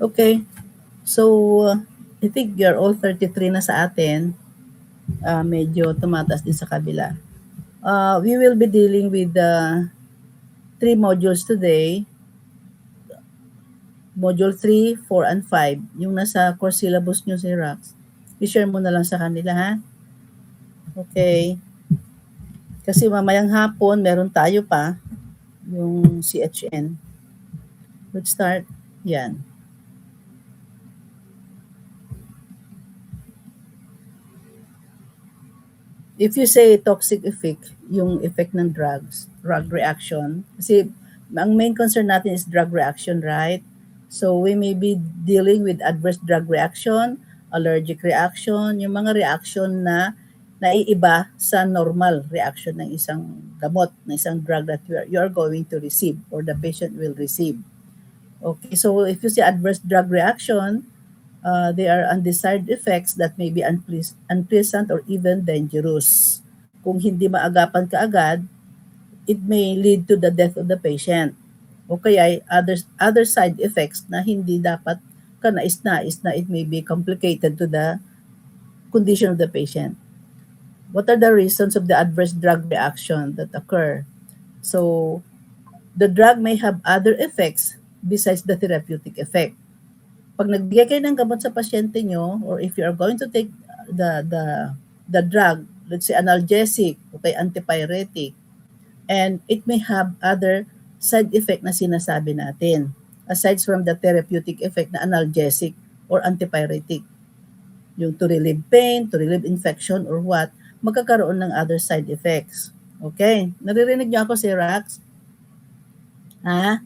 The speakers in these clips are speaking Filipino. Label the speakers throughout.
Speaker 1: Okay. So, I think you're all 33 na sa atin. Medyo tumataas din sa kabila. We will be dealing with the 3 modules today. Module 3, 4, and 5. Yung nasa course syllabus nyo si Rax. I-share mo na lang sa kanila, ha? Okay. Kasi mamayang hapon, meron tayo pa yung CHN. Let's start. Yan. If you say toxic effect, yung effect ng drugs, drug reaction, kasi ang main concern natin is drug reaction, right? So we may be dealing with adverse drug reaction, allergic reaction, yung mga reaction na naiiba sa normal reaction ng isang gamot, ng isang drug that you are going to receive or the patient will receive. Okay, so if you say adverse drug reaction, they are undesired effects that may be unpleasant or even dangerous. Kung hindi maagapan kaagad, it may lead to the death of the patient. O kaya other side effects na hindi dapat kanais-nais na it may be complicated to the condition of the patient. What are the reasons of the adverse drug reaction that occur? So, the drug may have other effects besides the therapeutic effect. Pag nagbigay kayo ng gamot sa pasyente nyo, or if you are going to take the drug, let's say analgesic, okay, antipyretic, and it may have other side effect na sinasabi natin, aside from the therapeutic effect na analgesic or antipyretic. Yung to relieve pain, to relieve infection, or what, magkakaroon ng other side effects. Okay? Naririnig niyo ako, si Rax? Ha?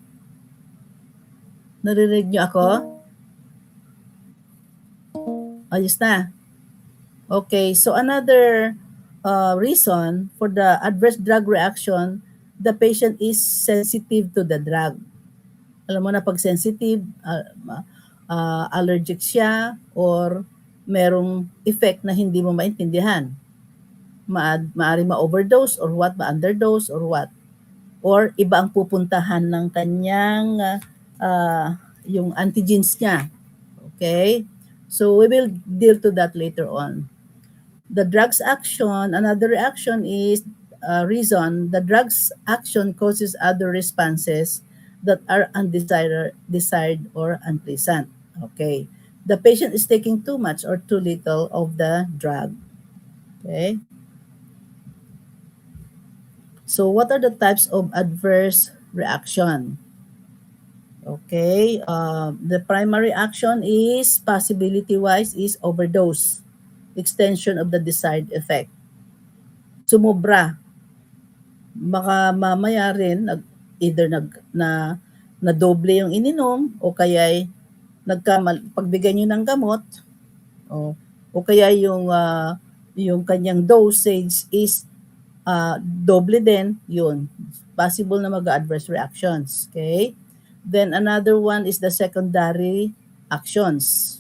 Speaker 1: Naririnig niyo ako? Ayos na. Okay, so another reason for the adverse drug reaction, the patient is sensitive to the drug. Alam mo na pag sensitive, allergic siya or merong effect na hindi mo maintindihan. Maaari ma-overdose or what, ma-underdose or what. Or iba ang pupuntahan ng kanyang yung antigens niya. Okay? So we will deal to that later on. The drug's action, another reaction is reason. The drug's action causes other responses that are undesired or unpleasant. Okay. The patient is taking too much or too little of the drug. Okay. So what are the types of adverse reaction? Okay, the primary action is possibility-wise is overdose, extension of the desired effect. Sumobra, baka mamaya rin either na doble yung ininom o kaya pagbigay niyo ng gamot o kaya yung kanyang dosage is doble din, yun. Possible na mag-adverse reactions, okay? Then another one is the secondary actions.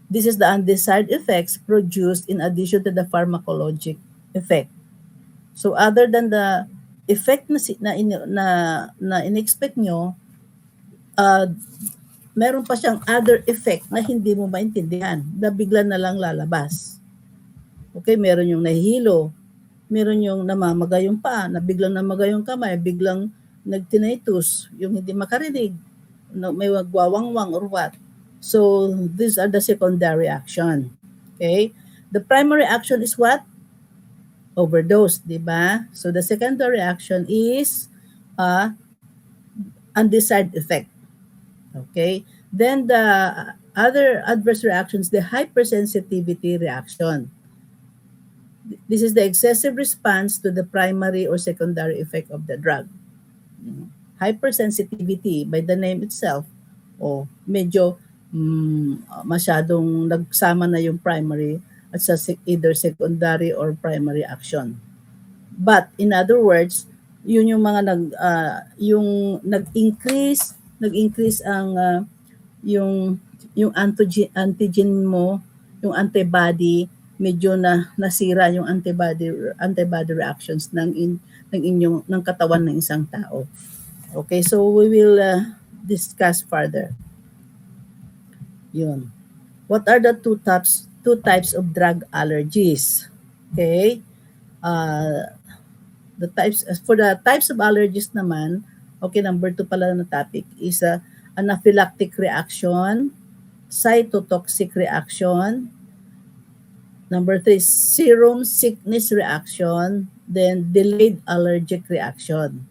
Speaker 1: This is the undesired effects produced in addition to the pharmacologic effect. So other than the effect na in-expect nyo, meron pa siyang other effect na hindi mo maintindihan, na bigla na lang lalabas. Okay, meron yung nahihilo, meron yung namamagay yung paa, na biglang namagay yung kamay, biglang nag-tinnitus, yung hindi makarinig, may wagwawangwang or what. So, these are the secondary action. Okay? The primary action is what? Overdose, di ba? So, the secondary action is undesired effect. Okay? Then, the other adverse reactions, the hypersensitivity reaction. This is the excessive response to the primary or secondary effect of the drug. Hypersensitivity by the name itself, medyo masyadong nagsama na yung primary at sa either secondary or primary action. But in other words, yun yung mga yung nag-increase ang yung antigen mo, yung antibody, medyo nasira yung antibody reactions ng katawan ng isang tao. Okay, so we will discuss further. Yun. What are the two types of drug allergies? Okay? Uh, the types for the types of allergies naman, okay, number 2 pala na topic is anaphylactic reaction, cytotoxic reaction, number 3 serum sickness reaction, then delayed allergic reaction.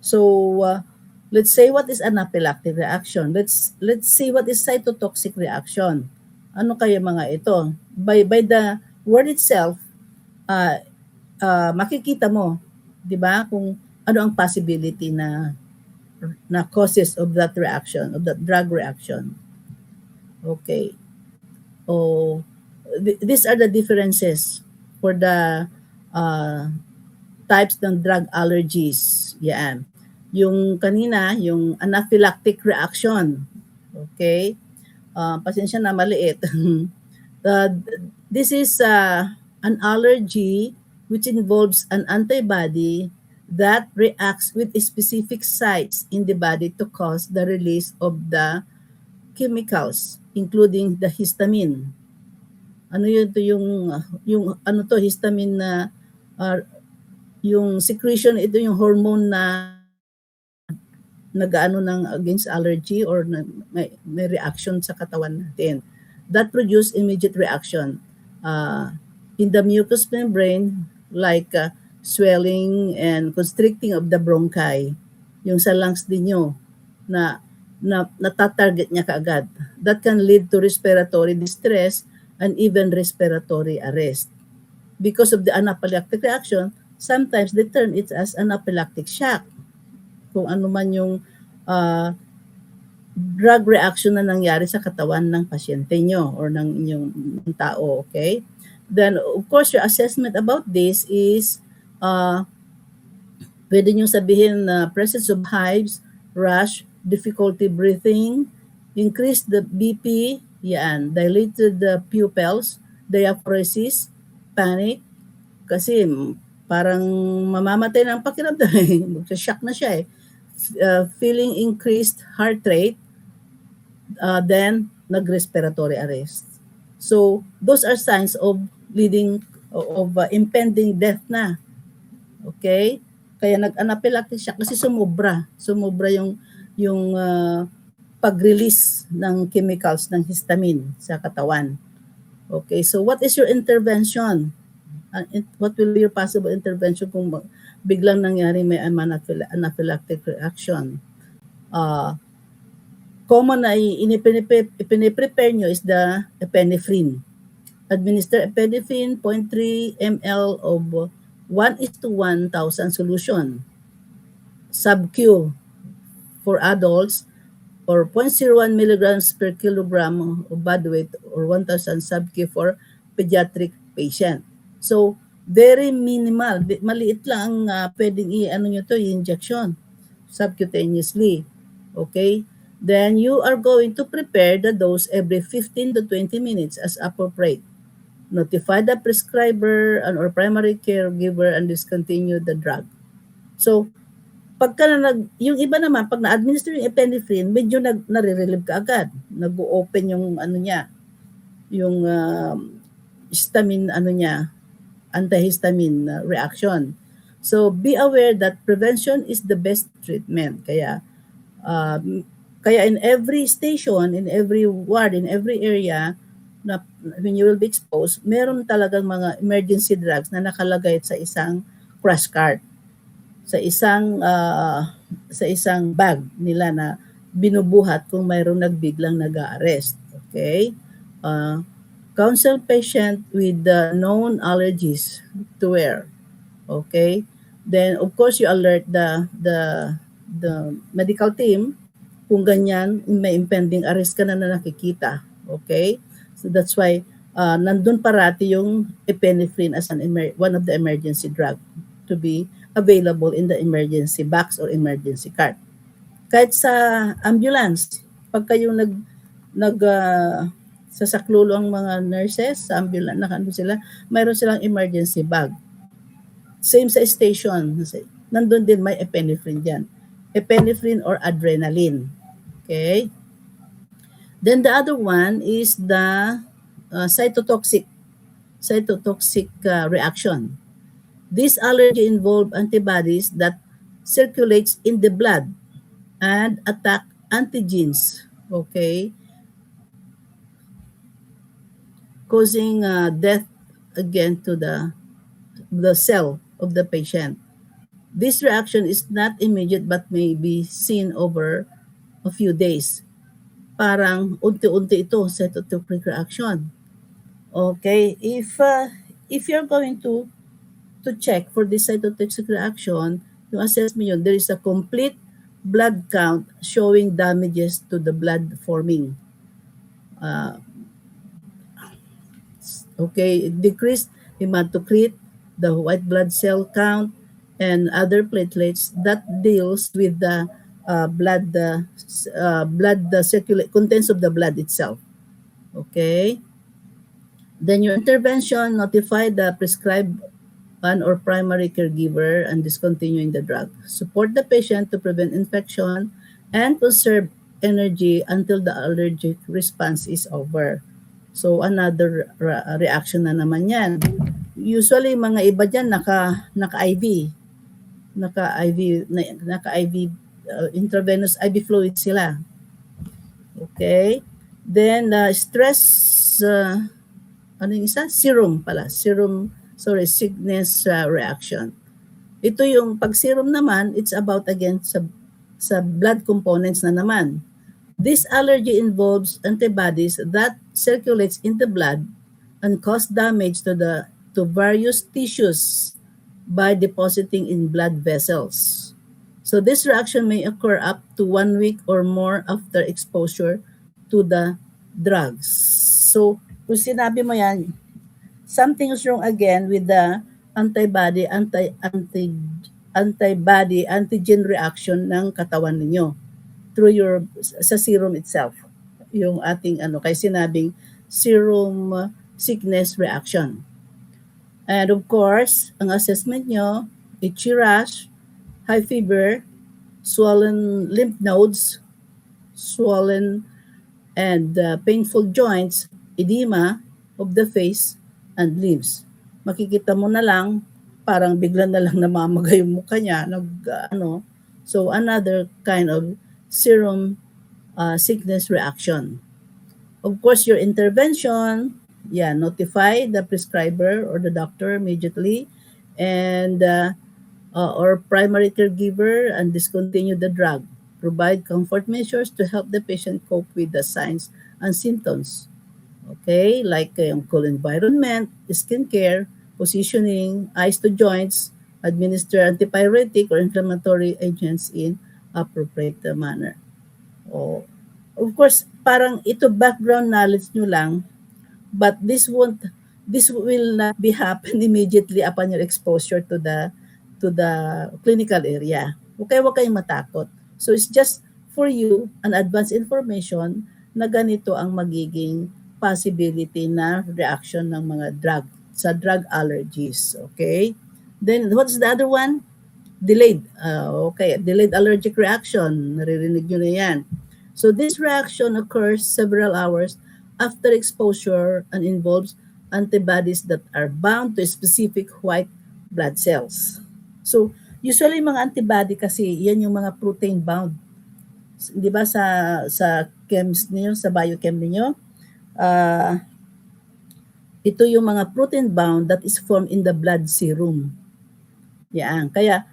Speaker 1: So let's say what is anaphylactic reaction. Let's see what is cytotoxic reaction. Ano kaya mga ito? By the word itself, uh, makikita mo, 'di ba, kung ano ang possibility na causes of that reaction, of that drug reaction. Okay. Oh, these are the differences for the uh, types ng drug allergies. Yan. Yung kanina, yung anaphylactic reaction. Okay? Pasensya na, maliit. uh, this is an allergy which involves an antibody that reacts with specific sites in the body to cause the release of the chemicals, including the histamine. Ano yun to yung ano to histamine na yung secretion, ito yung hormone na nag-ano ng against allergy or may reaction sa katawan natin that produce immediate reaction in the mucous membrane like swelling and constricting of the bronchi, yung sa lungs din nyo na natatarget niya kaagad. That can lead to respiratory distress and even respiratory arrest. Because of the anaphylactic reaction, sometimes they term it as anaphylactic shock. Kung ano man yung drug reaction na nangyari sa katawan ng pasyente nyo or ng inyong tao, okay? Then, of course, your assessment about this is pwede nyo sabihin na presence of hives, rash, difficulty breathing, increase the BP, yan, dilated the pupils, diaphoresis, panic, kasi parang mamamatay ng pakiramdam eh. Shock na siya eh. Feeling increased heart rate, then nag-respiratory arrest. So, those are signs of impending death na. Okay? Kaya nag-anaphylactic siya kasi sumobra yung pag-release ng chemicals ng histamine sa katawan. Okay, so what is your intervention? What will be your possible intervention kung biglang nangyari may anaphylactic reaction? Common na ipiniprepare nyo is the epinephrine. Administer epinephrine 0.3 ml of 1:1,000 solution. Sub-Q for adults or 0.01 milligrams per kilogram of body weight or 1,000 sub-Q for pediatric patient. So, very minimal. Maliit lang ang pwedeng i-injection subcutaneously. Okay? Then, you are going to prepare the dose every 15 to 20 minutes as appropriate. Notify the prescriber or primary caregiver and discontinue the drug. So, pagka yung iba naman, pag na-administer yung epinephrine, medyo nare-relieve ka agad. Nag-open yung niya, yung histamine antihistamine reaction. So, be aware that prevention is the best treatment. Kaya in every station, in every ward, in every area, na when you will be exposed, meron talagang mga emergency drugs na nakalagay sa isang crash cart, sa isang bag nila na binubuhat kung mayroong nagbiglang nag-arrest. Okay? Counsel patient with the known allergies to wear. Okay? Then of course you alert the medical team kung ganyan may impending arrest ka na nakikita. Okay? So that's why nandun parati yung epinephrine as one of the emergency drug to be available in the emergency box or emergency cart. Kahit sa ambulance, pag kayo sasaklolo ang mga nurses sa ambulance, mayroon silang emergency bag. Same sa station, nandun din may epinephrine dyan. Epinephrine or adrenaline. Okay? Then the other one is the cytotoxic reaction. This allergy involve antibodies that circulates in the blood and attack antigens, okay, causing death again to the cell of the patient. This reaction is not immediate but may be seen over a few days. Parang unti-unti ito, cytotoxic reaction. Okay, if you're going to check for this cytotoxic reaction, yung assessment yun, there is a complete blood count showing damages to the blood forming. Okay, decreased hematocrit, the white blood cell count, and other platelets that deals with the blood circulate contents of the blood itself. Okay. Then your intervention, notify the prescribed one or primary caregiver and discontinuing the drug. Support the patient to prevent infection and conserve energy until the allergic response is over. So another reaction na naman yan. Usually mga iba dyan naka-IV. Naka-IV intravenous IV fluid sila. Okay? Then stress ano yung isa? Serum pala. Sickness reaction. Ito yung pag serum naman, it's about again sa blood components na naman. This allergy involves antibodies that circulates in the blood and cause damage to various tissues by depositing in blood vessels. So this reaction may occur up to 1 week or more after exposure to the drugs. So kung sinabi mo yan, something is wrong again with the antigen reaction ng katawan ninyo through sa serum itself. Yung ating kay sinabing serum sickness reaction. And of course, ang assessment nyo, itchy rash, high fever, swollen lymph nodes, swollen and painful joints, edema of the face and limbs. Makikita mo na lang, parang bigla na lang namamagay yung mukha niya, So another kind of serum sickness reaction. Of course, your intervention, notify the prescriber or the doctor immediately and or primary caregiver and discontinue the drug. Provide comfort measures to help the patient cope with the signs and symptoms. Okay, like yung cool environment, skin care, positioning, eyes to joints, administer antipyretic or inflammatory agents in appropriate manner. Oh, of course, parang ito background knowledge nyo lang, but this will not be happen immediately upon your exposure to the clinical area. Okay, huwag kayong matakot. So it's just for you an advance information na ganito ang magiging possibility na reaction ng mga drug allergies. Okay? Then what's the other one? Delayed. Delayed allergic reaction. Naririnig nyo na yan. So this reaction occurs several hours after exposure and involves antibodies that are bound to specific white blood cells. So usually mga antibody kasi yan yung mga protein bound. 'Di ba sa chems niyo, sa biochem niyo, ito yung mga protein bound that is formed in the blood serum. Yan. Kaya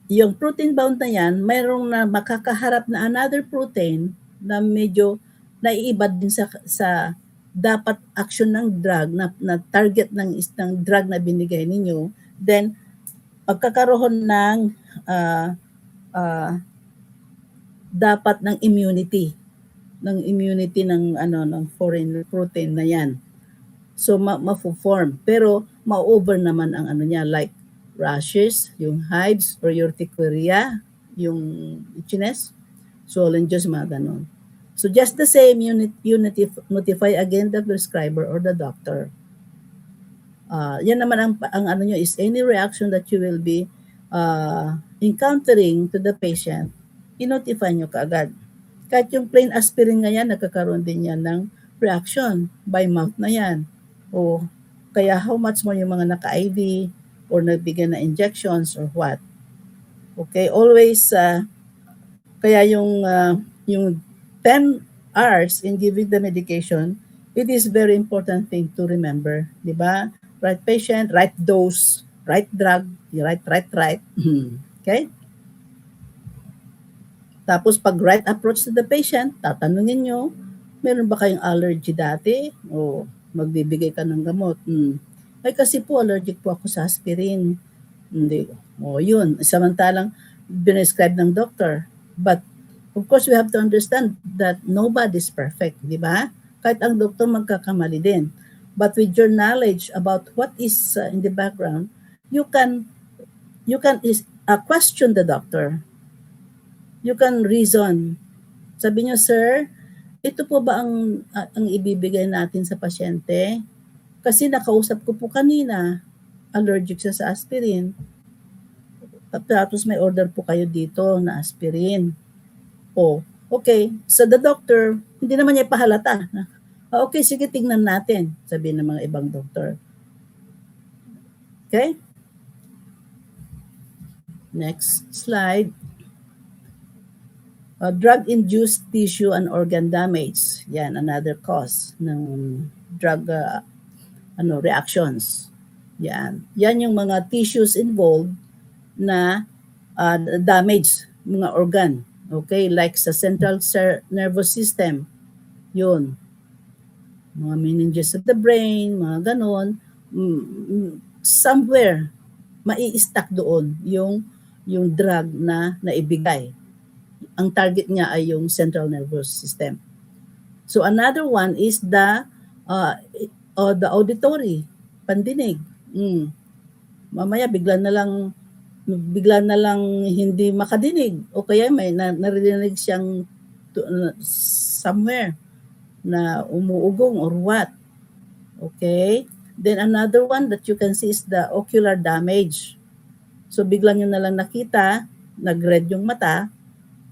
Speaker 1: yung protein bound na yan, mayroong na makakaharap na another protein na medyo naiiba din sa dapat action ng drug na target ng drug na binigay ninyo, then pagkakaroon ng dapat ng immunity ng foreign protein na yan. So ma-form, pero ma-over naman ang niya, like rashes, yung hives or urticaria, yung itchiness, swollen jaws, mga ganon. So just the same, you notify again the prescriber or the doctor. Yan naman ang nyo is any reaction that you will be encountering to the patient, i-notify nyo kaagad. Kahit yung plain aspirin nga yan, nagkakaroon din yan ng reaction by mouth na yan. O kaya how much more yung mga naka-IV or nagbigyan na injections or what. Okay, always kaya yung 10 hours in giving the medication, it is very important thing to remember, di ba? Right patient, right dose, right drug, right. Okay? Tapos pag right approach to the patient, tatanungin nyo, meron ba kayong allergy dati? O magbibigay ka ng gamot? Ay kasi po allergic po ako sa aspirin. Hindi. O yun, samantalang binescribe ng doctor. But of course, we have to understand that nobody is perfect, di ba? Kahit ang doktor magkakamali din. But with your knowledge about what is in the background, you can question the doctor. You can reason. Sabi niyo, sir, ito po ba ang ibibigay natin sa pasyente? Kasi nakausap ko po kanina, allergic siya sa aspirin. Tapos may order po kayo dito na aspirin. O, okay. So the doctor, hindi naman niya pahalata. Okay, sige, tingnan natin, sabi ng mga ibang doktor. Okay? Next slide. Drug-induced tissue and organ damage. Yan, another cause ng drug reactions. Yan. Yan yung mga tissues involved na damage, mga organ. Okay, like sa central nervous system. Yun. Mga meninges of the brain, mga ganon. Somewhere, mai-stack doon yung drug na naibigay. Ang target niya ay yung central nervous system. So another one is the auditory, pandinig. Mamaya bigla na lang hindi makadinig o kaya may narinig siyang somewhere na umuugong or what. Okay? Then another one that you can see is the ocular damage. So bigla nyo na lang nakita, nag-red yung mata,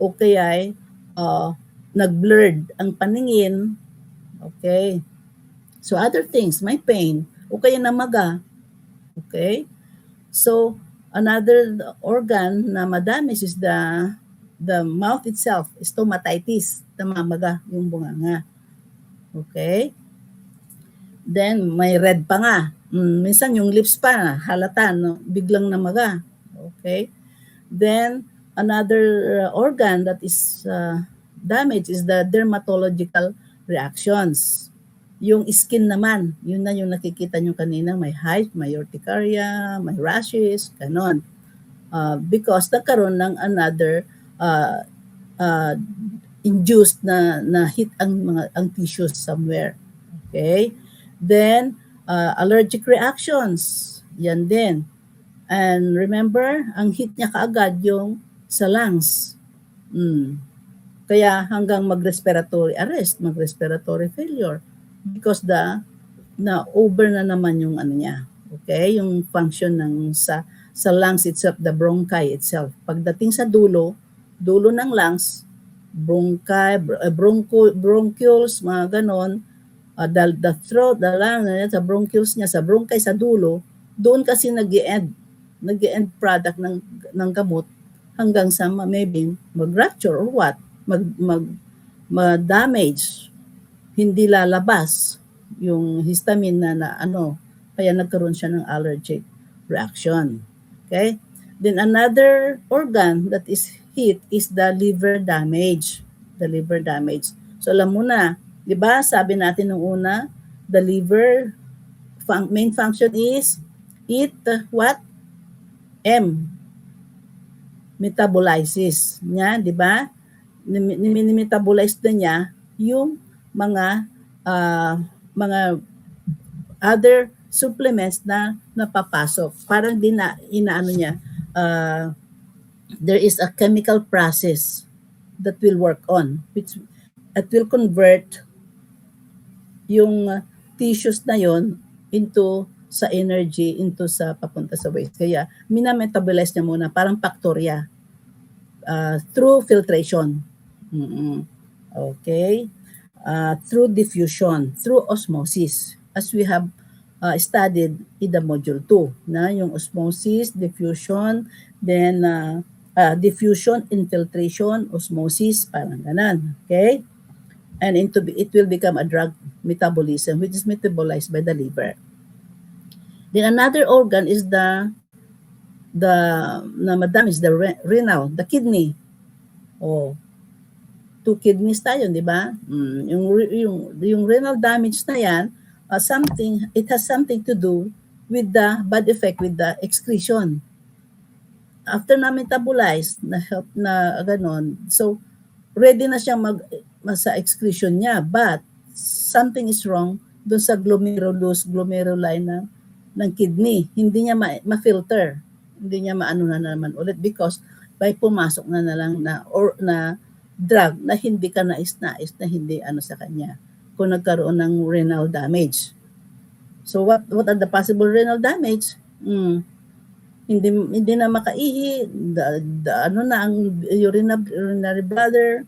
Speaker 1: o kaya nag-blurred ang paningin. Okay? So other things, may pain, o kaya namaga. Okay? So another organ na madamage is the mouth itself, stomatitis, namamaga yung bunganga. Okay? Then may red pa nga. Minsan yung lips pa halata, no? Biglang namaga. Okay? Then another organ that is damaged is the dermatological reactions. Yung skin naman, yun na yung nakikita nyo kanina, may hives, may urticaria, may rashes, ganon. Because nagkaroon ng another induced na hit ang tissues somewhere. Okay? Then, allergic reactions. Yan din. And remember, ang hit niya kaagad yung sa lungs. Kaya hanggang mag-respiratory arrest, mag-respiratory failure because na over na naman yung ano niya. Okay? Yung function ng sa lungs itself, the bronchi itself. Pagdating sa dulo ng lungs, bronchi, bronchioles, mga ganon, the throat, the lung, sa bronchioles niya, sa bronchi, sa dulo, doon kasi nag-e-end product ng gamot hanggang sa maybe mag-rupture or what, mag-damage, hindi lalabas yung histamine na kaya nagkaroon siya ng allergic reaction. Okay? Then another organ that is hit is the liver damage. The liver damage. So alam mo na, di ba sabi natin nung una, the liver main function is it what? Metabolizes niya, di ba? Metabolize na niya yung mga other supplements na napapasok. Parang inaano niya, there is a chemical process that will work on, which it will convert yung tissues na yon into sa energy, into sa papunta sa waste. Kaya minametabolize niya muna, parang bacteria, through filtration. Okay? Through diffusion, through osmosis, as we have studied in the module 2, na yung osmosis, diffusion, then diffusion, infiltration, osmosis, parang ganan. Okay? And it will become a drug metabolism, which is metabolized by the liver. Then another organ is the na madam is the renal, the kidney. Oh, two kidneys tayo, di ba? Yung renal damage na yan, it has something to do with the bad effect with the excretion. After na metabolize, na help na ganon, so ready na siyang sa excretion niya, but something is wrong doon sa glomeruli ng kidney. Hindi niya ma-filter. Hindi niya maano na naman ulit because by pumasok na lang na drug na hindi ka nais-nais na hindi ano sa kanya kung nagkaroon ng renal damage. So what are the possible renal damage? Hindi na makaihi, ano na ang urinary bladder,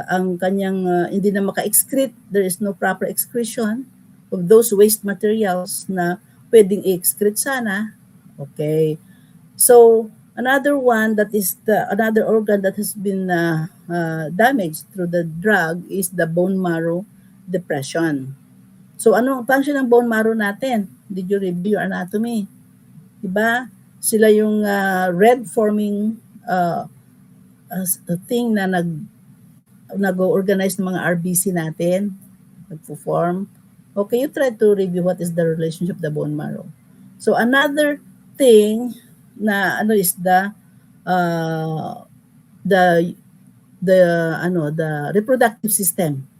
Speaker 1: ang kanyang hindi na maka-excrete, there is no proper excretion of those waste materials na pwedeng i-excrete sana. Okay. So, another one that is another organ that has been damaged through the drug is the bone marrow depression. So, ano ang function ng bone marrow natin? Did you review your anatomy? Diba? Sila yung red forming thing na nag-organize ng mga RBC natin, nagpo-form. Okay, you try to review what is the relationship of the bone marrow. So another thing na ano is the reproductive system.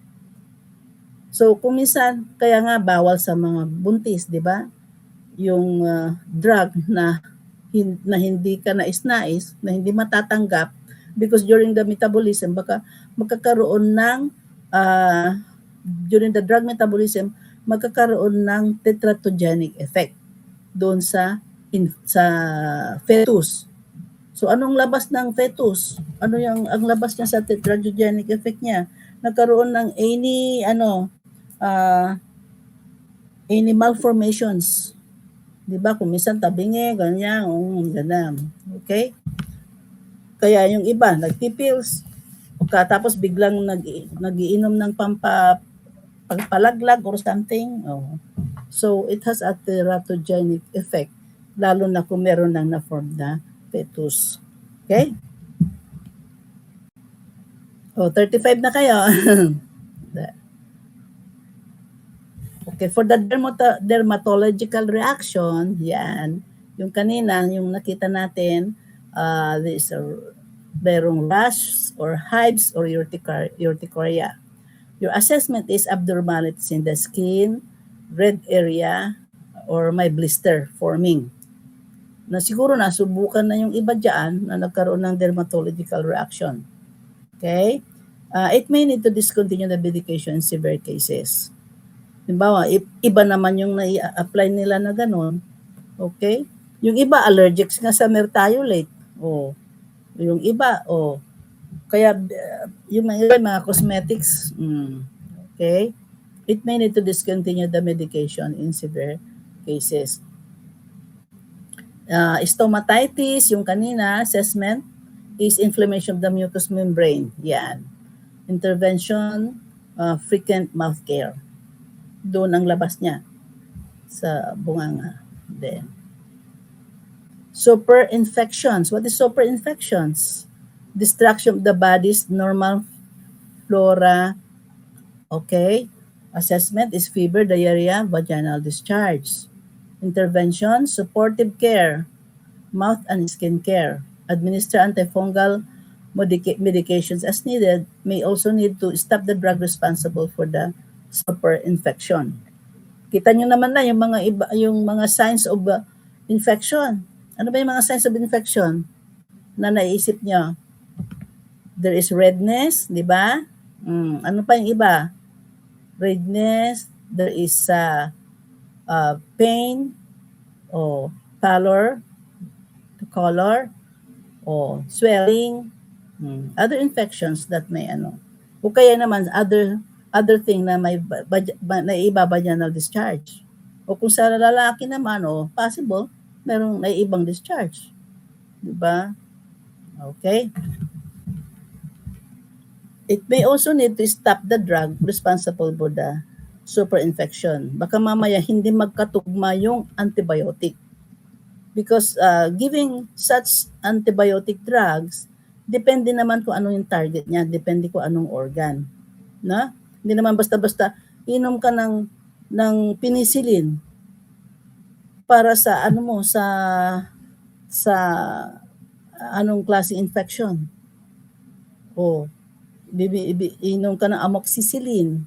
Speaker 1: So kung minsan kaya nga bawal sa mga buntis, 'di ba? Yung drug na hindi ka nais-nais, na hindi matatanggap because during the metabolism baka magkakaroon ng during the drug metabolism magkakaroon ng teratogenic effect doon sa fetus. So anong labas ng fetus? Ano yung ang labas niya sa teratogenic effect niya? Nagkaroon ng any malformations. 'Di ba? Kung minsan tabingi, ganyan, ganun. Okay? Kaya yung iba, nagpipills, tapos biglang nagiinom ng pagpalaglag or something. Oh. So, it has a teratogenic effect, lalo na kung meron ng na-form na fetus. Okay? Oh, 35 na kayo. Okay, for the dermatological reaction, yan, yung kanina, yung nakita natin, this merong rash or hives or urticaria. Your assessment is abnormalities in the skin, red area, or may blister forming. Na siguro nasubukan na yung iba dyan na nagkaroon ng dermatological reaction. Okay? It may need to discontinue the medication in severe cases. Halimbawa, iba naman yung na-apply nila na gano'n. Okay? Yung iba, allergic nga sa mertiolate. Oh. Yung iba, kaya yung mga cosmetics, okay? It may need to discontinue the medication in severe cases. Stomatitis, yung kanina, assessment is inflammation of the mucous membrane. Yan. Intervention, frequent mouth care. Doon ang labas niya sa bunganga. Then, superinfections. What is superinfections? Destruction of the body's normal flora. Okay. Assessment is fever, diarrhea, vaginal discharge. Intervention, supportive care, mouth and skin care. Administer antifungal medications as needed. May also need to stop the drug responsible for the superinfection. Kita nyo naman na yung mga signs of infection. Ano ba yung mga signs of infection na naisip nyo? There is redness, di ba? Ano pa yung iba? Redness, there is pain, pallor, color, swelling, Other infections that may ano. O kaya naman other thing na may naiiba-vaginal discharge. O kung sa lalaki naman, possible merong naiibang discharge. 'Di ba? Okay? It may also need to stop the drug responsible for the superinfection. Baka mamaya hindi magkatugma yung antibiotic. Because giving such antibiotic drugs, depende naman kung ano yung target niya, depende kung anong organ. Na? Hindi naman basta-basta inom ka ng penicillin para sa ano mo sa anong klase infection. O inom ka ng amoxicillin.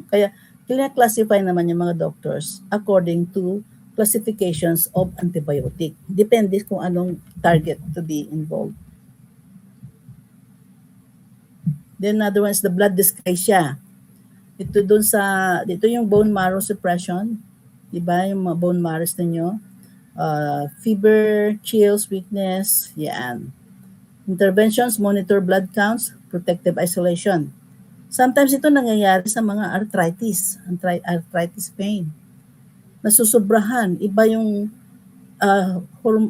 Speaker 1: Kaya kina-classify naman yung mga doctors according to classifications of antibiotic. Depende kung anong target to be involved. Then another one is the blood dyscrasia. Dito yung bone marrow suppression. Diba? Yung mga bone marrows ninyo. Fever, chills, weakness. Yan. Interventions, monitor blood counts, protective isolation. Sometimes ito nangyayari sa mga arthritis pain. Nasusobrahan, iba yung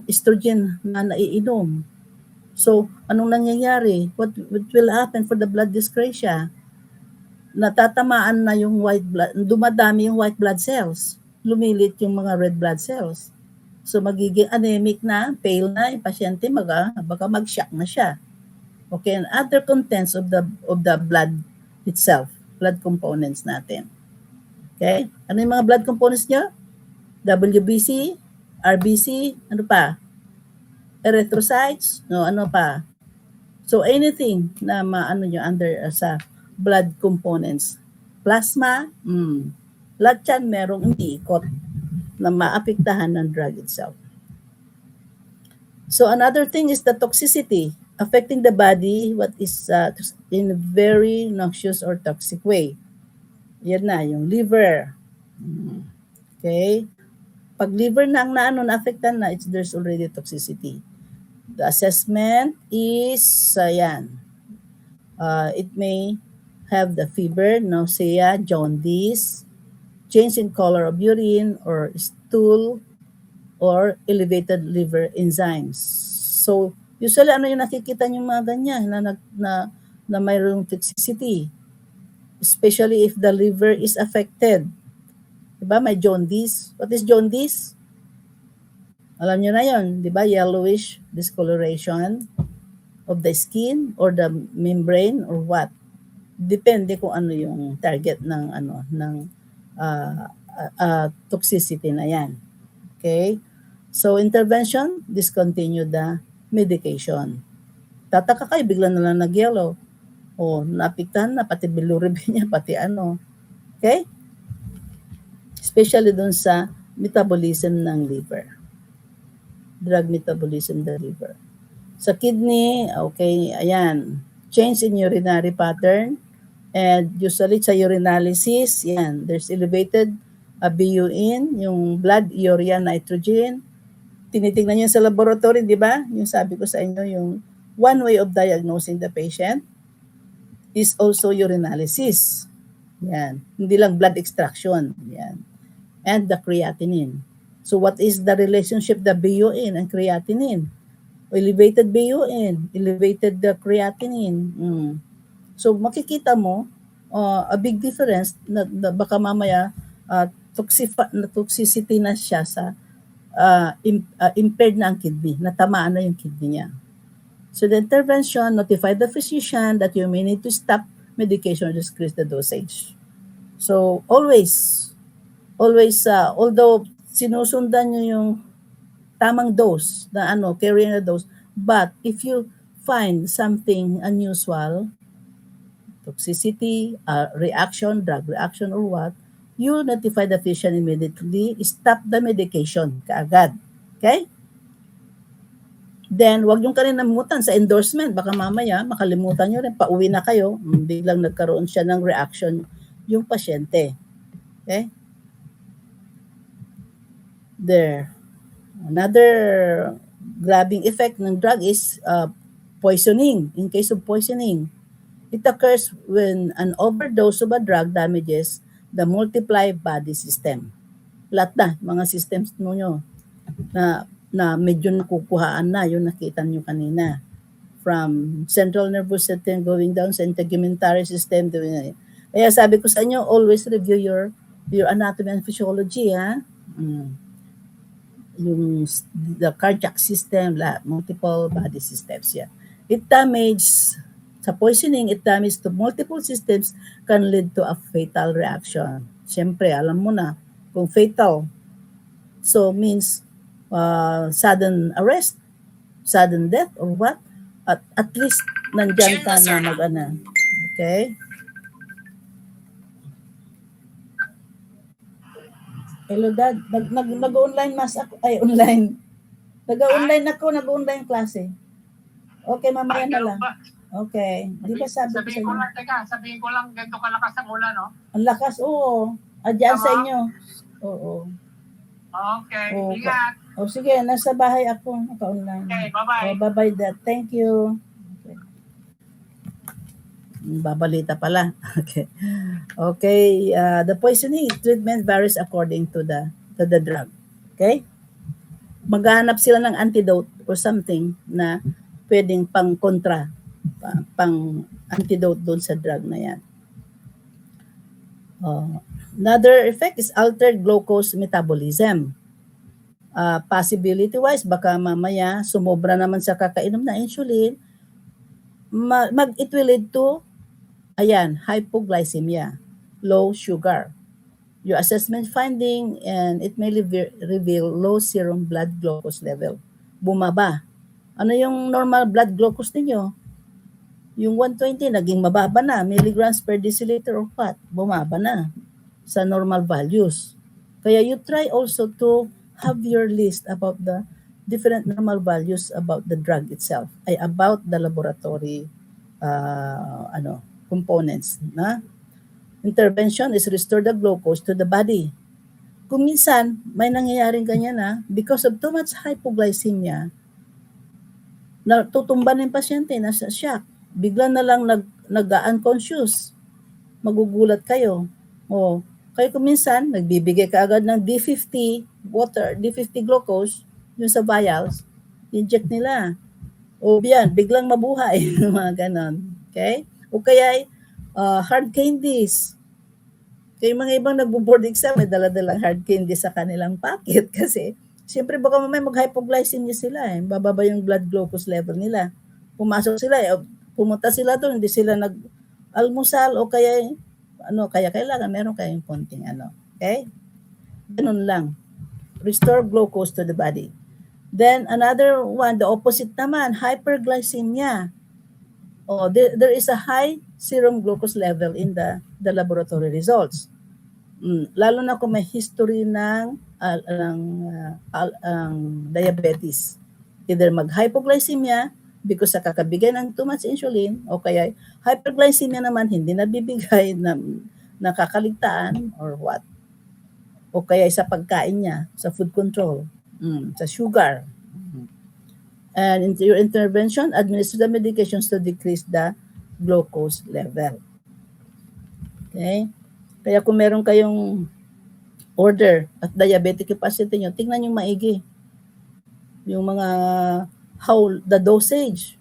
Speaker 1: estrogen na naiinom. So, anong nangyayari? What will happen for the blood dyscrasia? Natatamaan na yung white blood, dumadami yung white blood cells. Lumilit yung mga red blood cells. So, magiging anemic na, pale na, yung pasyente baka mag-shock na siya. Okay, and other contents of the blood itself, blood components natin. Okay? Ano yung mga blood components niya? WBC, RBC, ano pa? Erythrocytes, ano pa? So anything na maano nyo under sa blood components. Plasma, lahat yan merong umiikot na maapektahan ng drug itself. So another thing is the toxicity affecting the body what is in a very noxious or toxic way. Yan na, yung liver. Okay? Pag liver na ang naafektan na, there's already toxicity. The assessment is, it may have the fever, nausea, jaundice, change in color of urine or stool, or elevated liver enzymes. So, usually ano yung nakikita niyo mga ganyan na mayroong toxicity, especially if the liver is affected. Diba? May jaundice. What is jaundice? Alam niyo na yon, diba? Yellowish discoloration of the skin or the membrane or what. Depende kung ano yung target ng toxicity na yan. Okay? So, intervention, discontinue the medication. Tataka kayo, bigla na lang nag-yellow. O, naapektahan na, pati bilirubin niya, pati ano. Okay? Especially dun sa metabolism ng liver. Drug metabolism ng liver. Sa kidney, okay, ayan. Change in urinary pattern. And usually sa urinalysis, yan, there's elevated BUN, yung blood urea nitrogen. Tinitingnan nyo sa laboratory, di ba? Yung sabi ko sa inyo, yung one way of diagnosing the patient is also urinalysis. Yan. Hindi lang blood extraction. Yan. And the creatinine. So what is the relationship the BUN and creatinine? Elevated BUN, elevated the creatinine. So makikita mo a big difference na baka mamaya toxicity na siya sa impaired na ang kidney, natamaan na yung kidney niya. So the intervention, notify the physician that you may need to stop medication or decrease the dosage. So always, although sinusundan nyo yung tamang dose, na carrying the dose, but if you find something unusual, toxicity, reaction, drug reaction or what, you notify the physician immediately, stop the medication kaagad. Okay? Then, wag yung kalinamutan sa endorsement. Baka mamaya, makalimutan nyo rin, pauwi na kayo, biglang nagkaroon siya ng reaction yung pasyente. Okay? There. Another grabbing effect ng drug is Poisoning. In case of poisoning, it occurs when an overdose of a drug damages the multiply body system. Lahat na, mga systems nyo na medyo nakukuhaan na, yung nakita nyo kanina. From central nervous system going down sa integumentary system. Kaya sabi ko sa inyo, always review your anatomy and physiology, ha? Yung the cardiac system, multiple body systems, yeah. It damages, sa poisoning, it damages to multiple systems can lead to a fatal reaction. Siyempre, alam mo na, kung fatal, so means sudden arrest, sudden death, or what? At least, nandyan ka na mag-ana. Okay? Hello, Dad. Nag-online mas ako. Ay, online. Nag-online ako, nag-online klase. Okay, mamaya na lang. Okay. Di ba sabi ko sa inyo?
Speaker 2: Sabihin ko lang, ganito kalakas ang ulan, no?
Speaker 1: Ang lakas, oo. Adyan sa inyo. Oo.
Speaker 2: Okay,
Speaker 1: Okay.
Speaker 2: ingat.
Speaker 1: O sige, nasa bahay ako, naka-online.
Speaker 2: Okay, bye-bye.
Speaker 1: Bye-bye, Dad. Thank you. Okay. Babalita pala. Okay. Okay, the poisoning treatment varies according to the drug. Okay? Maghanap sila ng antidote or something na pwedeng pang-kontra, pang-antidote doon sa drug na yan. Another effect is altered glucose metabolism. Possibility-wise, baka mamaya sumobra naman sa kakainom na insulin, it will lead to, hypoglycemia, low sugar. Your assessment finding, and it may reveal low serum blood glucose level. Bumaba. Ano yung normal blood glucose ninyo? Yung 120, naging mababa na, milligrams per deciliter of fat, bumaba na sa normal values. Kaya you try also to have your list about the different normal values about the drug itself, about the laboratory components. Na? Intervention is restore the glucose to the body. Kung minsan, may nangyayaring ganyan na, because of too much hypoglycemia, natutumba ng pasyente, nasa shock. Bigla na lang nag-unconscious. Magugulat kayo. Kaya kung minsan, nagbibigay ka agad ng D50 water, D50 glucose, yung sa vials, inject nila. O yan, biglang mabuhay. Mga ganon. Okay? O kaya, hard candies. Kaya mga ibang nagbo-board exam, may dala-dalang hard candies sa kanilang pocket kasi siyempre baka mamaya mag-hypoglycemia sila bababa yung blood glucose level nila. Pumasok sila, pumunta sila doon, hindi sila nag-almusal o kaya, kaya kailangan meron kayong konting okay? Ganun lang. Restore glucose to the body. Then another one, the opposite naman, hyperglycemia. There is a high serum glucose level in the laboratory results. Lalo na kung may history ng diabetes. Either mag-hypoglycemia because sa kakabigay ng too much insulin o kaya hyperglycemia naman hindi nabibigay na nakakaligtaan or what. O kaya sa pagkain niya, sa food control, sa sugar. And in your intervention, administer the medications to decrease the glucose level. Okay? Kaya kung meron kayong order at diabetic yung pasyente nyo, tingnan yung maigi. Yung mga, the dosage.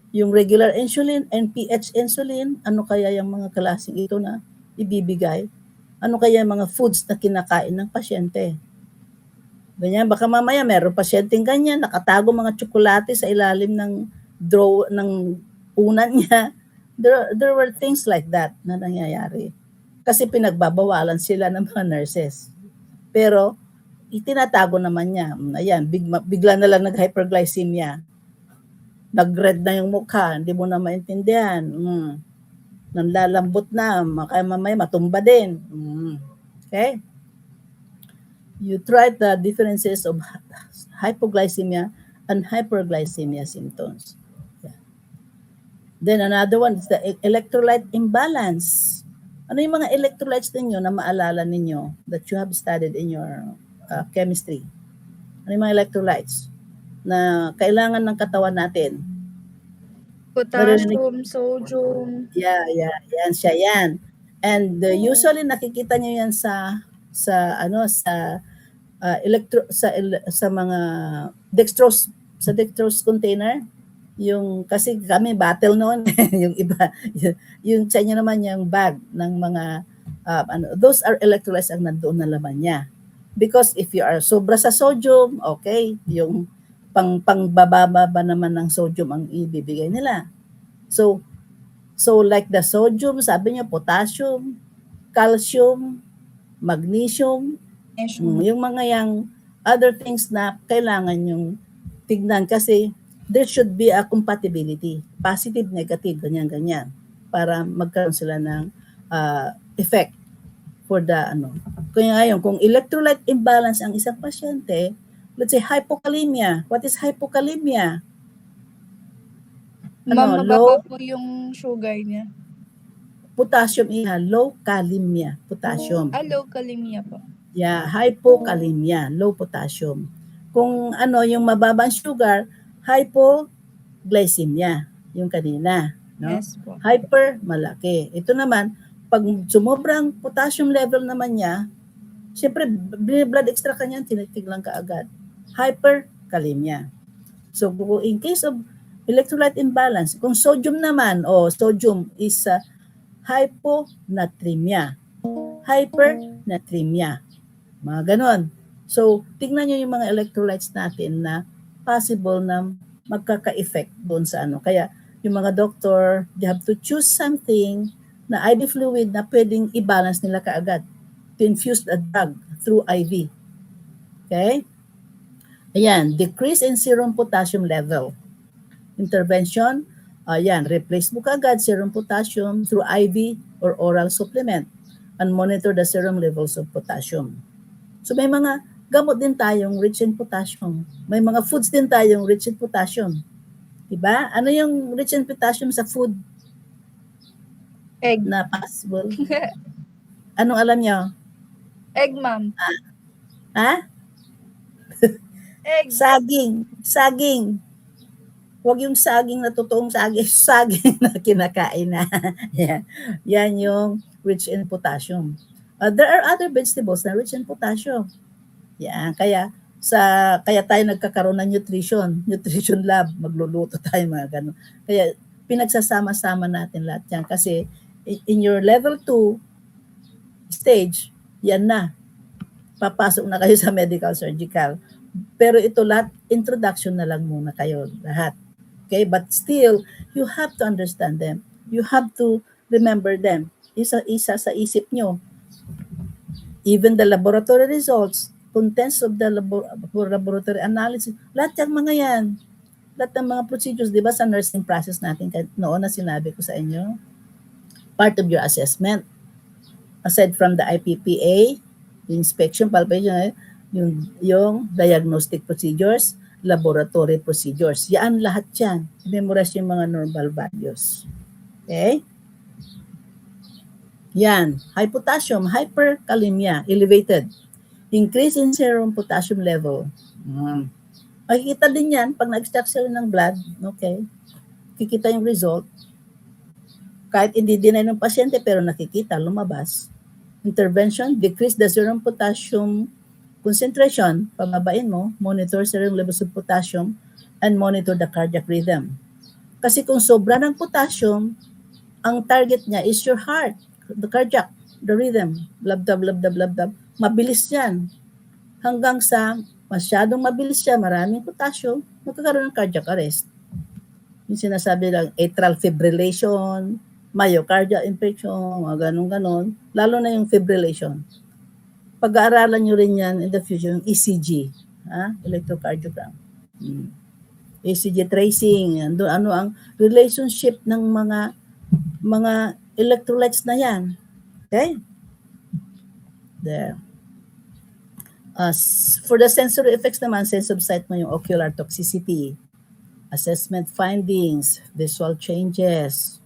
Speaker 1: Yung regular insulin, NPH insulin, ano kaya yung mga klaseng ito na ibibigay? Ano kaya yung mga foods na kinakain ng pasyente? Ganyan, baka mamaya meron pasyenteng ganyan, nakatago mga tsokolate sa ilalim ng unan niya. There were things like that na nangyayari. Kasi pinagbabawalan sila ng mga nurses. Pero, itinatago naman niya. Ayan, bigla na lang nag-hyperglycemia. Nag-red na yung mukha, hindi mo na maintindihan. Nanlalambot na, kaya mamaya matumba din. Okay? You try the differences of hypoglycemia and hyperglycemia symptoms. Yeah. Then another one is the electrolyte imbalance. Ano yung mga electrolytes ninyo na maalala ninyo that you have studied in your chemistry? Ano yung mga electrolytes na kailangan ng katawan natin?
Speaker 3: Potassium, sodium.
Speaker 1: Yeah, yan siya yan. And usually nakikita niyo yan sa sa mga dextrose container. Yung kasi kami battle noon yung iba yung sa inyo naman yung bag ng mga those are electrolytes ang nandoon na laman niya. Because if you are sobra sa sodium, okay, yung pangbababa naman ng sodium ang ibibigay nila. So like the sodium, sabi niya potassium, calcium, magnesium, yung mga yang other things na kailangan yung tignan kasi there should be a compatibility, positive, negative, ganyan, para magkaroon sila ng effect for the Kaya ngayon, kung electrolyte imbalance ang isang pasyente, let's say hypokalemia. What is hypokalemia?
Speaker 3: Ma'am, mababa po yung sugar niya.
Speaker 1: Potassium low kalemia, potassium.
Speaker 3: Low kalemia po.
Speaker 1: Yeah, hypokalemia, low potassium. Kung yung mababang sugar, hypoglycemia, yung kanina, no?
Speaker 3: Yes po.
Speaker 1: Hyper, malaki. Ito naman, pag sumobrang potassium level naman niya, siyempre, blood extract ka niyan, tinitiglan ka agad. Hyperkalemia. So, in case of electrolyte imbalance, kung sodium naman, sodium is hyponatremia, hypernatremia, mga ganon. So, tingnan nyo yung mga electrolytes natin na possible na magkaka-effect doon sa Kaya, yung mga doctor, they have to choose something na IV fluid na pwedeng i-balance nila kaagad to infuse the drug through IV. Okay? Ayan, decrease in serum potassium level. Intervention, replace mo kaagad serum potassium through IV or oral supplement and monitor the serum levels of potassium. So may mga gamot din tayong rich in potassium. May mga foods din tayong rich in potassium. Diba? Ano yung rich in potassium sa food?
Speaker 3: Egg.
Speaker 1: Na possible? Anong alam nyo?
Speaker 3: Egg, ma'am.
Speaker 1: Ha?
Speaker 3: Egg.
Speaker 1: Saging. Huwag yung saging na totoong saging na kinakain na. Yan yung rich in potassium. There are other vegetables na rich in potassium. Yan, kaya tayo nagkakaroon ng nutrition lab, magluluto tayo mga ganun. Kaya pinagsasama-sama natin lahat yan kasi in your level 2 stage, yan na. Papasok na kayo sa medical surgical. Pero ito lahat, introduction na lang muna kayo lahat. Okay, but still, you have to understand them. You have to remember them. Isa sa isip nyo. Even the laboratory results, contents of the laboratory analysis, lahat yung mga yan. Lahat ng mga procedures, di ba sa nursing process natin, noon na sinabi ko sa inyo, part of your assessment. Aside from the IPPA, inspection, palpation, yung diagnostic procedures, laboratory procedures. Yan lahat yan. Memorize yung mga normal values. Okay? Yan. High potassium, hyperkalemia, elevated. Increase in serum potassium level. Makikita din yan pag na-extract sila ng blood. Okay? Kikita yung result. Kahit hindi dinay ng pasyente pero nakikita, lumabas. Intervention, decrease the serum potassium concentration, pababain mo, monitor serum levels of potassium, and monitor the cardiac rhythm. Kasi kung sobra ng potassium, ang target niya is your heart, the cardiac, the rhythm, blab-dab, mabilis yan. Hanggang sa masyadong mabilis siya, maraming potassium, magkakaroon ng cardiac arrest. Yung sinasabi lang, atrial fibrillation, myocardial infarction, mga ganun-ganon, lalo na yung fibrillation. Pag-aaralan nyo rin yan in the future, yung ECG, electrocardiogram. ECG tracing, ano ang relationship ng mga electrolytes na yan. Okay? There. For the sensory effects naman, sense of sight mo yung ocular toxicity, assessment findings, visual changes.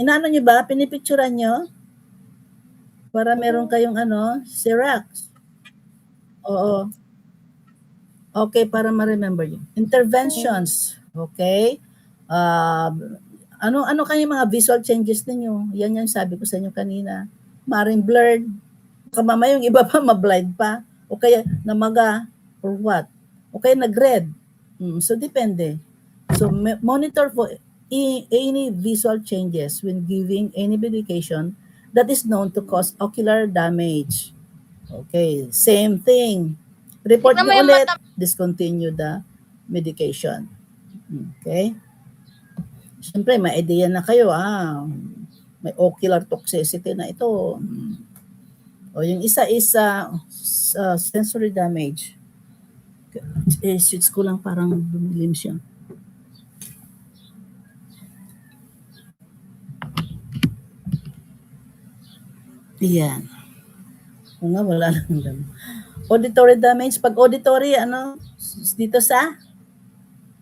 Speaker 1: Inaano nyo ba? Pinipicturan nyo? Para meron kayong Xerox. Oo. Okay, para ma-remember yun. Interventions. Okay? Ah, ano kaya mga visual changes ninyo? Yan yung sabi ko sa inyo kanina. Maring blurred, baka mamaya yung iba pa ma-blind pa, o kaya namaga, or what? O kaya nag-red. So depende. So monitor for any visual changes when giving any medication that is known to cause ocular damage. Okay, same thing. Report
Speaker 3: Tingnan mo
Speaker 1: nyo
Speaker 3: yung
Speaker 1: ulit,
Speaker 3: mata.
Speaker 1: discontinue the medication. Okay? Siyempre, may idea na kayo, may ocular toxicity na ito. O yung isa is sensory damage. Switch ko lang, parang bumilim siya. Yan. O nga, wala lang. Auditory damage. Pag auditory, dito sa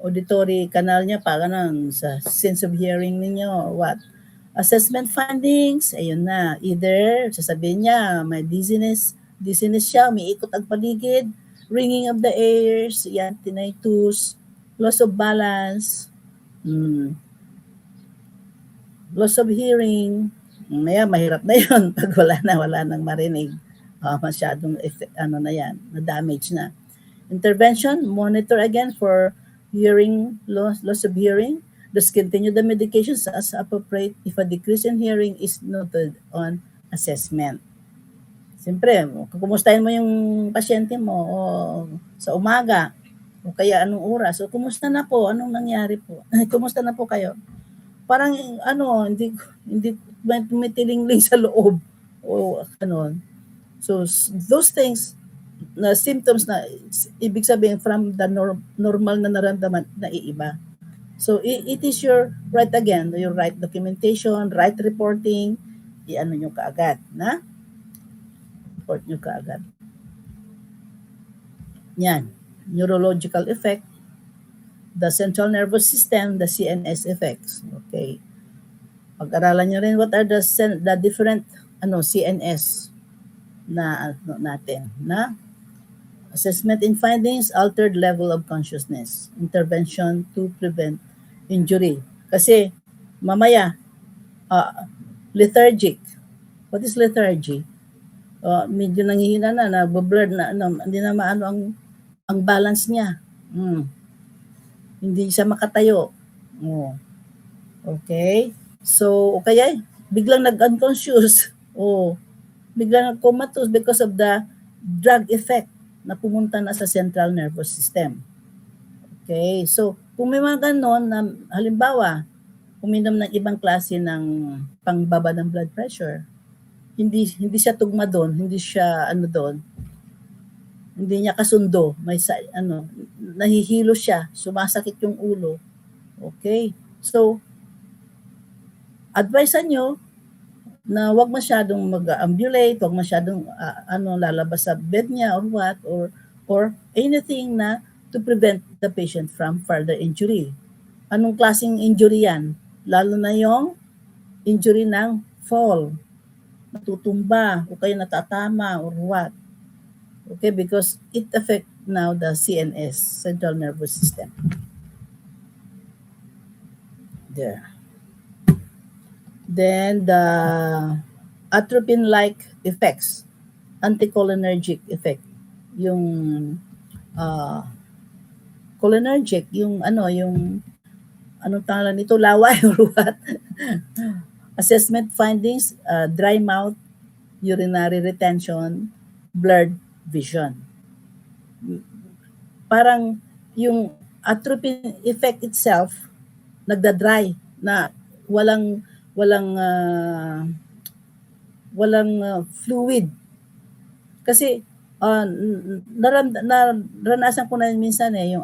Speaker 1: auditory canal niya, parang sa sense of hearing ninyo, or what? Assessment findings, ayun na. Either, sasabihin niya, may dizziness siya, umiikot ang paligid, ringing of the ears, yan, tinnitus, loss of balance, loss of hearing, mahirap na yun pag wala nang marinig. Masyadong na yan, na damage na. Intervention, monitor again for hearing loss of hearing. Discontinue the medications as appropriate if a decrease in hearing is noted on assessment. Siyempre, kumustahin mo yung pasyente mo sa umaga o kaya anong oras. O kumusta na po? Anong nangyari po? Kumusta na po kayo? Parang hindi tumitilingling sa loob o ano. So those things na symptoms na ibig sabihin from the normal na naramdaman na iiba. So it is your right again, your right documentation, right reporting, i-ano nyo kaagad, na? Report nyo kaagad. Yan, neurological effect, the central nervous system, the CNS effects. Okay. Pag-aralan nyo rin what are the different CNS na natin, na assessment and findings, altered level of consciousness, intervention to prevent injury. Kasi mamaya, lethargic. What is lethargy? Medyo nanghihina na, nagbo-blur na, hindi na maano ang balance niya. Hindi siya makatayo. Okay? So, kaya biglang nag-unconscious. Biglang nag-comatose because of the drug effect na pumunta na sa central nervous system. Okay, so kung may mga ganon na halimbawa, uminom ng ibang klase ng pangbaba ng blood pressure, hindi siya tugma doon, hindi siya doon, hindi niya kasundo, may nahihilo siya, sumasakit yung ulo. Okay, so advisean nyo na wag masyadong mag-ambulate, wag masyadong lalabas sa bed niya or what, or anything na to prevent the patient from further injury. Anong klaseng injury yan? Lalo na yung injury ng fall, natutumba, o kaya natatama or what. Okay, because it affect now the CNS, central nervous system. There. Then the atropine-like effects, anticholinergic effect, yung cholinergic, yung anong tangalan nito, laway or what? Assessment findings, dry mouth, urinary retention, blurred vision. Parang yung atropine effect itself, nagda-dry na walang fluid. Kasi naranasan ko na minsan yung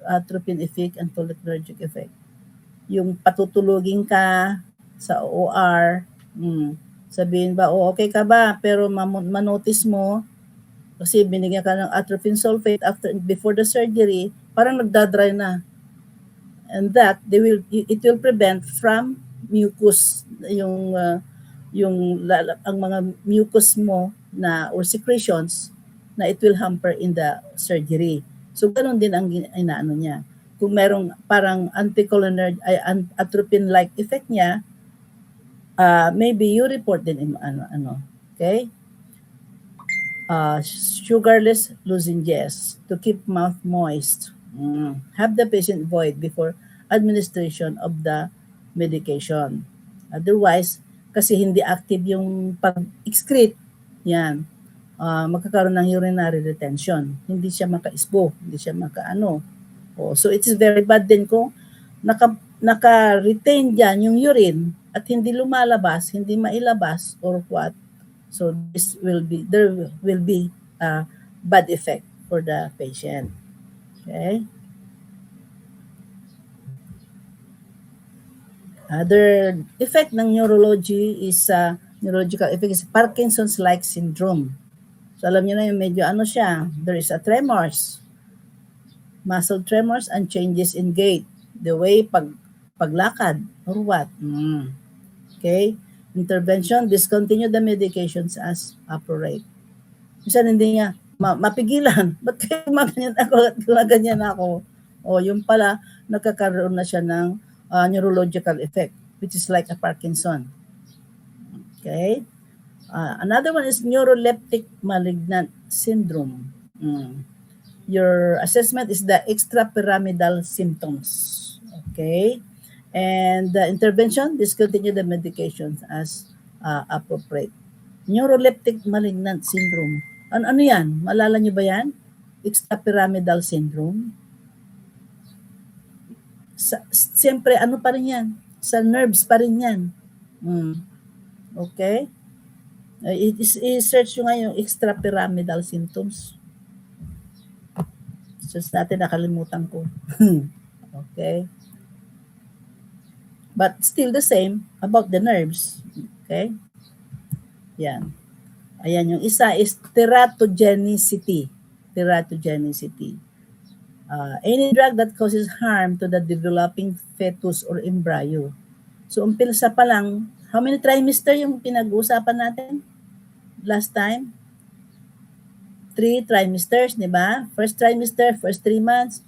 Speaker 1: atropine effect and cholinergic effect. Yung patutulugin ka sa OR, sabihin ba, okay ka ba? Pero manotice mo, kasi binigyan ka ng atropine sulfate before the surgery, parang nagda-dry na. And that it will prevent from mucus, ang mga mucus mo na or secretions na it will hamper in the surgery. So ganun din ang inaano niya. kung merong parang anticholinergic, atropine-like effect niya, maybe you report din okay? Sugarless lozenges to keep mouth moist. Have the patient void before administration of the medication. Otherwise, kasi hindi active yung pag-excrete, yan, magkakaroon ng urinary retention. Hindi siya maka-isbo, hindi siya maka-ano. So it is very bad din kung naka-retain dyan yung urine at hindi lumalabas, hindi mailabas or what. So there will be a bad effect for the patient. Okay? Other effect ng neurology is neurological effect is Parkinson's-like syndrome. So alam niyo na yung medyo siya, there is a tremors, muscle tremors and changes in gait, the way paglakad or what. Okay? Intervention, discontinue the medications as appropriate. Minsan hindi niya mapigilan. Ba't kayo maganyan ako at gumaganyan ako? Yung pala, nagkakaroon na siya ng neurological effect, which is like a Parkinson. Okay? Another one is neuroleptic malignant syndrome. Your assessment is the extrapyramidal symptoms. Okay? And the intervention, discontinue the medications as appropriate. Neuroleptic malignant syndrome. Ano yan? Malala niyo ba yan? Extrapyramidal syndrome. Siyempre, ano pa rin yan? Sa nerves pa rin yan. Okay? I-search nyo nga yung extrapyramidal symptoms. Just natin nakalimutan ko. Okay? But still the same about the nerves. Okay? Yan. Ayan, yung isa is teratogenicity. Teratogenicity. Any drug that causes harm to the developing fetus or embryo. So, umpisa pa lang, how many trimester yung pinag-uusapan natin last time? 3 trimesters, di ba? First trimester, first 3 months,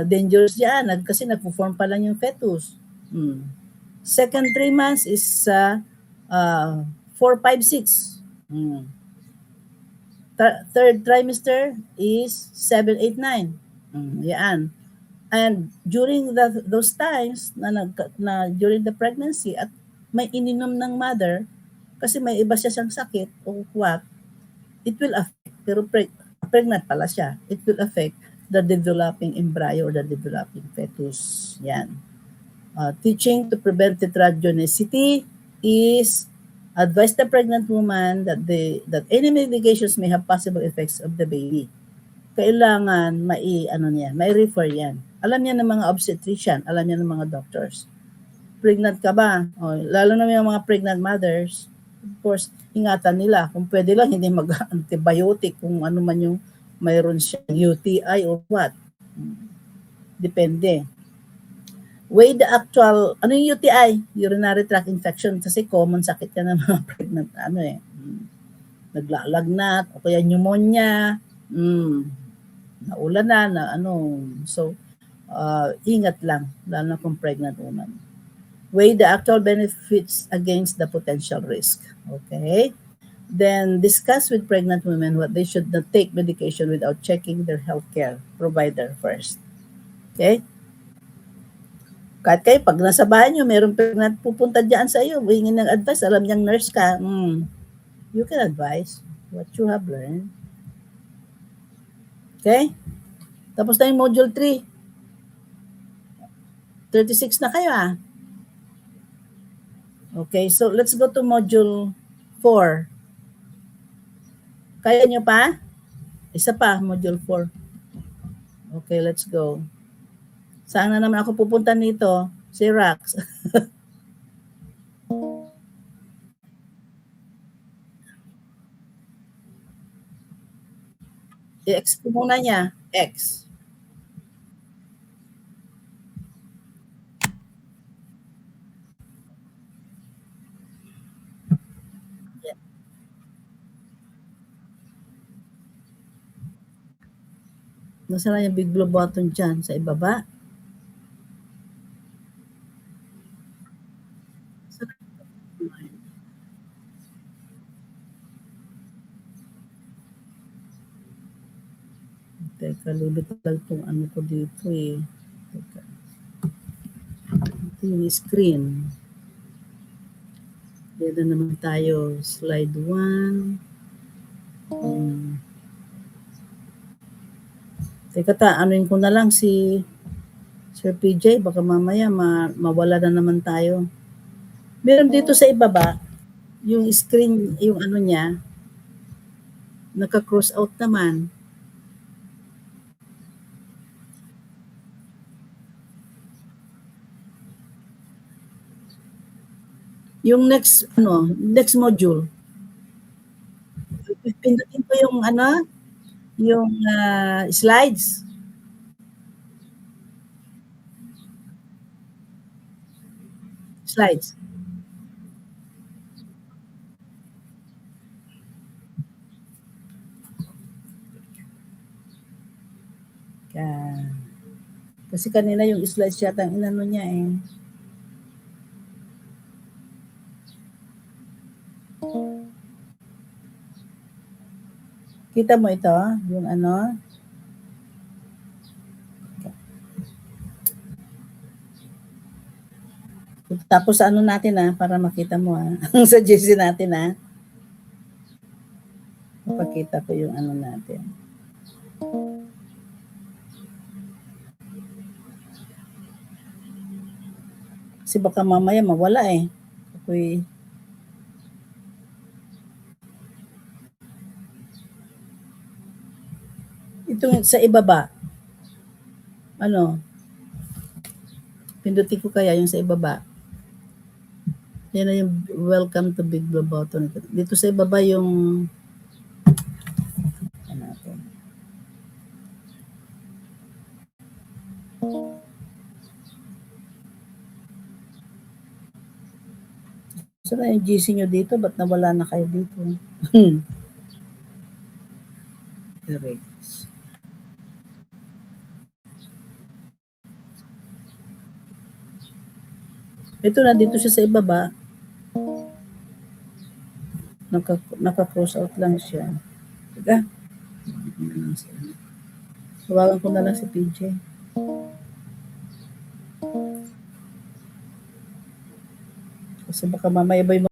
Speaker 1: dangerous yan kasi nagpo-form pa lang yung fetus. Second 3 months is 4, 5, 6. Third trimester is 7, 8, 9. Yan. And during those times na during the pregnancy at may ininom ng mother kasi may iba siya siyang sakit o what, it will affect, pero pregnant pala siya, it will affect the developing embryo or the developing fetus. Yan. Teaching to prevent tetragenicity is advise the pregnant woman that any medications may have possible effects of the baby. Kailangan may refer yan. Alam niya ng mga obstetrician, alam niya ng mga doctors. Pregnant ka ba? Lalo na yung mga pregnant mothers, of course, ingatan nila. Kung pwede lang, hindi mag-antibiotic kung ano man yung mayroon siyang UTI or what. Depende. Weigh the actual, ano yung UTI? Urinary tract infection. Kasi common sakit yan ng mga pregnant, naglalagnat, o kaya pneumonia, naulan na So, ingat lang, lalo na kung pregnant woman. Weigh the actual benefits against the potential risk. Okay? Then, discuss with pregnant women what they should not take medication without checking their healthcare provider first. Okay? Kahit kayo, pag nasa bahay nyo, mayroong pregnant pupunta dyan sa iyo, hingin ng advice, alam niyang nurse ka, you can advise what you have learned. Okay? Tapos na yung module 3. 36 na kayo Okay, so let's go to module 4. Kaya nyo pa? Isa pa, module 4. Okay, let's go. Saan na naman ako pupunta nito? Si Rax. I-X ko muna niya. X. Nasaan yung big blue button dyan? Sa ibaba? Teka, libit lang itong ano ko dito eh. Teka. Ito yung screen. Yan na naman tayo. Slide 1. Teka anuin ko na lang si Sir PJ. Baka mamaya mawala na naman tayo. Meron dito sa ibaba, yung screen, yung ano niya, naka-cross out naman. Yung next module. Pindutin ko yung ano, yung slides. Slides. Kasi kanina yung slides yata ang inano niya eh. Kita mo ito, yung ano. Tapos ano natin para makita mo sa GC natin Papakita ko yung ano natin. Kasi baka mamaya mawala eh. Ako'y itong sa ibaba. Ano? Pindutin ko kaya yung sa ibaba. Yan na yung welcome to Big Blue button. Dito sa ibaba yung natin. So na yung GC nyo dito, ba't nawala na kayo dito? Correct. Ito na dito siya sa ibaba. Naka-cross out lang siya. Teka. Tawagan ko na lang si PJ. Kasi baka mamaya ba yung